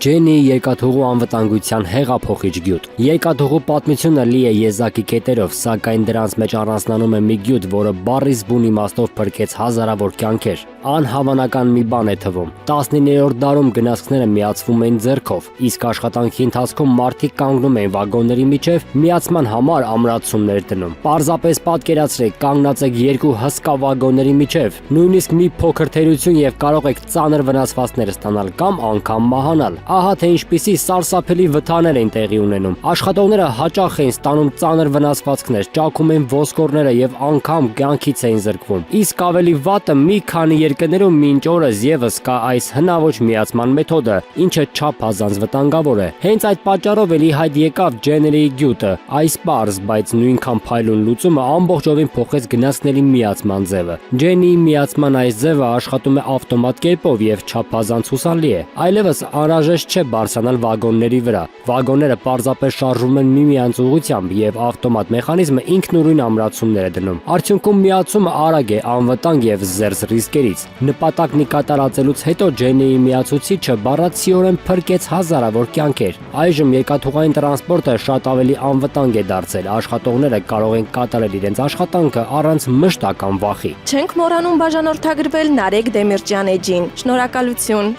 Ջեննիի երկաթուղու անվտանգության հեղափոխիչ գյուտ։ Երկաթուղու պատմությունը լի է եզակի կետերով, սակայն դրանց մեջ առանձնանում է մի գյուտ, որը բառից բուն իմաստով փրկեց հազարավոր կյանքեր։ Անհավանական մի բան է թվում։ 19-րդ դարում գնացքները միացվում էին ձեռքով, իսկ աշխատանքի ընթացքում մարդիկ կանգնում էին վագոնների միջև, միացման համար ամրացումներ դնում։ Պարզապես պատկերացրեք, կանգնած եք երկու հսկա վագոնների միջև, նույնիսկ մի փոքր թերություն եւ կարող եք ծանր վնասվածքներ ստանալ կամ անգամ մահանալ։ Ահա թե ինչպիսի սարսափելի վթարներ են տեղի ունենում։ Աշխատողները հաճախ էին ստանում ծանր վնասվածքներ, ճաքում էին ոսկորները եւ անգամ կյանքից էին զրկվում։ Իսկ ավելի վատը մի քանի երկրներում մինչ օրս եւս կա այս հնաոճ միացման մեթոդը, ինչը չափազանց վտանգավոր է։ Հենց այդ պատճառով էլ ի հայտ եկավ Ջեննիի գյուտը։ Այս պարզ, բայց նույնքան փայլուն լուծումը ամբողջովին փոխեց գնացքների միացման ձևը։ Ջեննիի միացման այս ձևը աշխատում է ավտոմատ կերպով եւ չափազանց հուսալի է։ Այլևս անհրաժեշտ չէ բարձրանալ վագոնների վրա։ Վագոնները պարզապես շարժվում են միմյանց ուղղությամբ եւ ավտոմատ մեխանիզմը ինքնուրույն ամրացումներ է դնում։ Արդյունքում միացումը արագ է, անվտանգ եւ զերծ ռիսկերից։ Նպատակն կատարածելուց հետո Ջեննիի միացուցիչը բառացիորեն փրկեց հազարավոր կյանքեր։ Այժմ երկաթուղային տրանսպորտը շատ ավելի անվտանգ է դարձել։ Աշխատողները կարող են կատարել իրենց աշխատանքը առանց մշտական վախի։ Չենք մոռանում բաժանորդագրվել Նարեկ Դեմիրճյան էջին։ Շնորհակալություն։